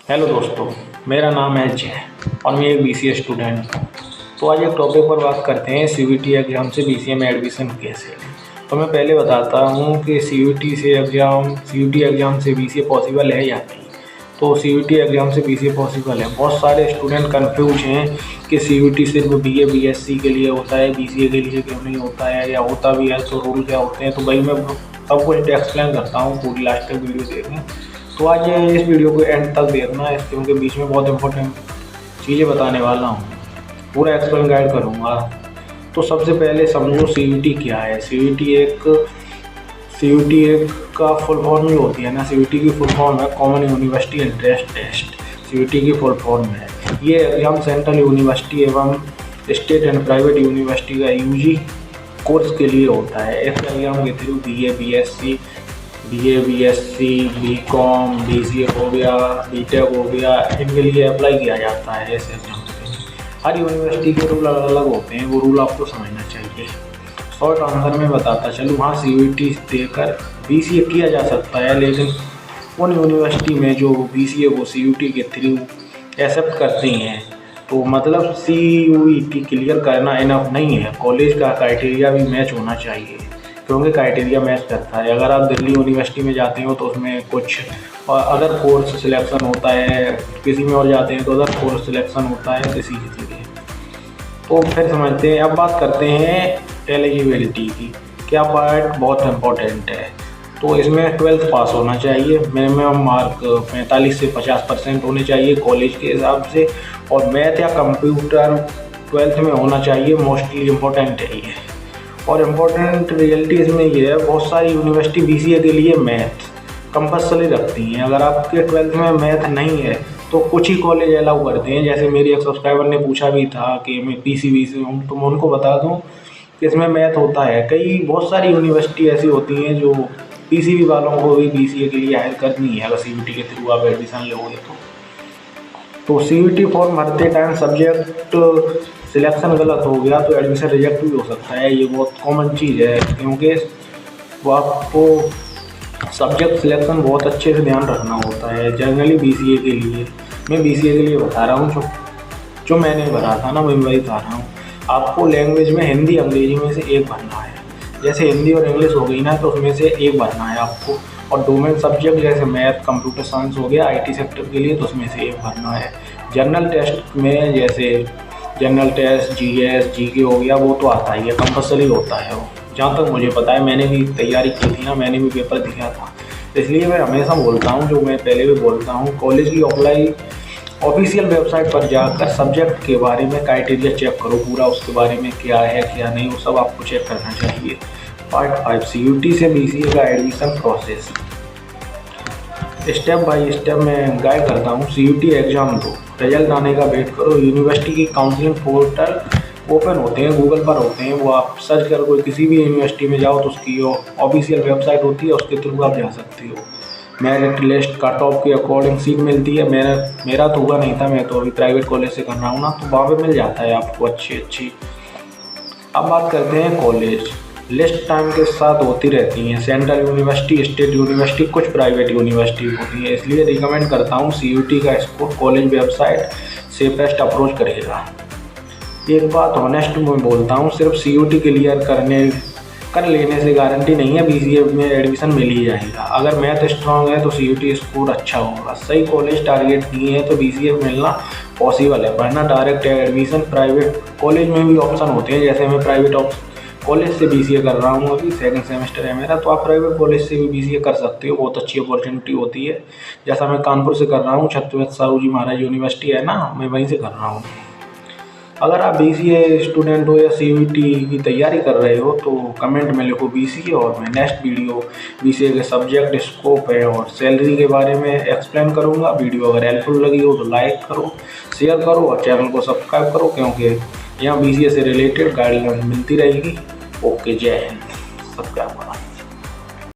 Hello दोस्तों, मेरा नाम है जय और मैं एक बीसीए स्टूडेंट हूँ। तो आज एक टॉपिक पर बात करते हैं सीयूईटी एग्ज़ाम से बीसीए में एडमिशन कैसे लें। तो मैं पहले बताता हूँ कि सीयूईटी एग्ज़ाम से बीसीए पॉसिबल है या नहीं। तो सीयूईटी एग्ज़ाम से बीसीए पॉसिबल है। बहुत सारे स्टूडेंट कंफ्यूज हैं कि सीयूईटी सिर्फ बीए बीएससी के लिए होता है, बीसीए के लिए क्यों नहीं होता है, या होता भी है तो रूल क्या होते हैं। तो भाई मैं सब कुछ एक्सप्लेन करता हूँ, पूरी लास्ट तक वीडियो देखें। तो आज ये इस वीडियो को एंड तक देखना है क्योंकि बीच में बहुत इंपॉर्टेंट चीज़ें बताने वाला हूँ, पूरा एक्सप्लेन गाइड करूँगा। तो सबसे पहले समझो सीयूईटी क्या है। सीयूईटी एक का फुल फॉर्म ही होती है ना। सीयूईटी की फुल फॉर्म है common university entrance test. CUET की फुल फॉर्म है। ये एग्जाम सेंट्रल यूनिवर्सिटी एवं स्टेट एंड प्राइवेट यूनिवर्सिटी का यूजी कोर्स के लिए होता है। इस एग्जाम के through BA BSc, BCom, BCA हो गया, बीटेक हो गया, इनके लिए अप्लाई किया जाता है इस एग्जाम के लिए। हर यूनिवर्सिटी के रूल अलग अलग होते हैं, वो रूल आपको समझना चाहिए। शॉर्ट आंसर में बताता चलूँ, हाँ सीयूईटी देकर बीसीए किया जा सकता है, लेकिन उन यूनिवर्सिटी में जो बीसीए को सीयूईटी के थ्रू एक्सेप्ट करती हैं, तो मतलब सीयूईटी क्लियर करना इनफ नहीं है। कॉलेज का क्राइटेरिया भी मैच होना चाहिए, क्योंकि क्राइटेरिया मैच करता है। अगर आप दिल्ली यूनिवर्सिटी में जाते हो तो उसमें कुछ और अदर कोर्स सिलेक्शन होता है, किसी में और जाते हैं तो अदर कोर्स सिलेक्शन होता है किसी के लिए। तो फिर समझते हैं, अब बात करते हैं एलिजिबिलिटी की। क्या पार्ट बहुत इम्पोर्टेंट है। तो इसमें 12th पास होना चाहिए, मिनिमम मार्क 45 से 50% होने चाहिए कॉलेज के हिसाब से, और मैथ या कंप्यूटर 12th में होना चाहिए, मोस्टली इम्पोर्टेंट है ये। और इम्पोर्टेंट रियलिटी इसमें ये है, बहुत सारी यूनिवर्सिटी बीसीए के लिए मैथ कंपल्सरी रखती हैं। अगर आपके 12th में मैथ नहीं है तो कुछ ही कॉलेज अलाउ करते हैं। जैसे मेरी एक सब्सक्राइबर ने पूछा भी था कि मैं पीसीबी से हूँ, तो मैं उनको बता दूँ कि इसमें मैथ होता है। बहुत सारी यूनिवर्सिटी ऐसी होती हैं जो पीसीबी वालों को भी बीसीए के लिए हायर करनी है, अगर सीयूईटी के थ्रू आप एडमिशन लोगे तो सीयूईटी फॉर्म भरते टाइम सब्जेक्ट सिलेक्शन गलत हो गया तो एडमिशन रिजेक्ट भी हो सकता है। ये बहुत कॉमन चीज़ है, क्योंकि वो आपको सब्जेक्ट सिलेक्शन बहुत अच्छे से ध्यान रखना होता है। जनरली बीसीए के लिए, मैं बीसीए के लिए बता रहा हूँ, जो मैंने भरा था ना, मैं वही बता रहा हूँ। आपको लैंग्वेज में हिंदी अंग्रेजी में से एक भरना है। जैसे हिंदी और इंग्लिश हो गई ना, तो उसमें से एक भरना है आपको। और डोमेन सब्जेक्ट जैसे मैथ, कंप्यूटर साइंस हो गया आईटी सेक्टर के लिए, तो उसमें से एक भरना है। जनरल टेस्ट में जैसे जनरल टेस्ट, जीएस, जीके हो गया, वो तो आता ही है, कंपल्सरी होता है वो। जहाँ तक मुझे पता है, मैंने भी तैयारी की थी ना, मैंने भी पेपर दिया था। इसलिए मैं हमेशा बोलता हूँ, जो मैं पहले भी बोलता हूँ, कॉलेज की ऑफिशियल वेबसाइट पर जाकर सब्जेक्ट के बारे में क्राइटेरिया चेक करो पूरा, उसके बारे में क्या है क्या नहीं, वो सब आपको चेक करना चाहिए। पार्ट 5 सीयूईटी से बीसीए का admission process. Step by step मैं गाइड करता हूँ। सीयूईटी एग्जाम दो, रिजल्ट आने का वेट करो। यूनिवर्सिटी की काउंसलिंग पोर्टल ओपन होते हैं, गूगल पर होते हैं, वो आप सर्च कर, कोई किसी भी यूनिवर्सिटी में जाओ तो उसकी ऑफिशियल वेबसाइट होती है, उसके थ्रू आप जा सकते हो। मेरिट लिस्ट कट ऑफ के अकॉर्डिंग सीट मिलती है। मेरा तो हुआ नहीं था, मैं तो अभी प्राइवेट कॉलेज से कर रहा हूँ ना, तो वहाँ पे मिल जाता है आपको अच्छी। अब बात करते हैं कॉलेज। लिस्ट टाइम के साथ होती रहती हैं, सेंट्रल यूनिवर्सिटी, स्टेट यूनिवर्सिटी, कुछ प्राइवेट यूनिवर्सिटी होती है। इसलिए रिकमेंड करता हूँ सीयूईटी का score college website safest approach करेगा। एक बात ऑनेस्ट में बोलता हूँ, सिर्फ सीयूईटी क्लियर कर लेने से गारंटी नहीं है बीसीए में एडमिशन मिल ही जाएगा। अगर मैथ स्ट्रांग है तो सीयूईटी स्कोर अच्छा होगा, सही कॉलेज टारगेट किए हैं तो बीसीए मिलना पॉसिबल है। वरना डायरेक्ट एडमिशन प्राइवेट कॉलेज में भी ऑप्शन होते हैं। जैसे मैं प्राइवेट कॉलेज से बीसीए कर रहा हूँ, अभी सेकंड सेमेस्टर है मेरा, तो आप प्राइवेट कॉलेज से भी बीसीए कर सकते हो, बहुत अच्छी अपॉर्चुनिटी होती है। जैसा मैं कानपुर से कर रहा हूँ, छत्रपति साहू जी महाराज यूनिवर्सिटी है ना, मैं वहीं से कर रहा हूँ। अगर आप बीसीए स्टूडेंट हो या सीयूईटी की तैयारी कर रहे हो तो कमेंट में लिखो बीसीए, और मैं नेक्स्ट वीडियो बीसीए के सब्जेक्ट, स्कोप है और सैलरी के बारे में एक्सप्लेन करूँगा। वीडियो अगर हेल्पफुल लगी हो तो लाइक करो, शेयर करो और चैनल को सब्सक्राइब करो, क्योंकि यहाँ बीसीए से रिलेटेड गाइडलाइन मिलती रहेगी। ओके, जय हिंद। सब्सक्राइब करो।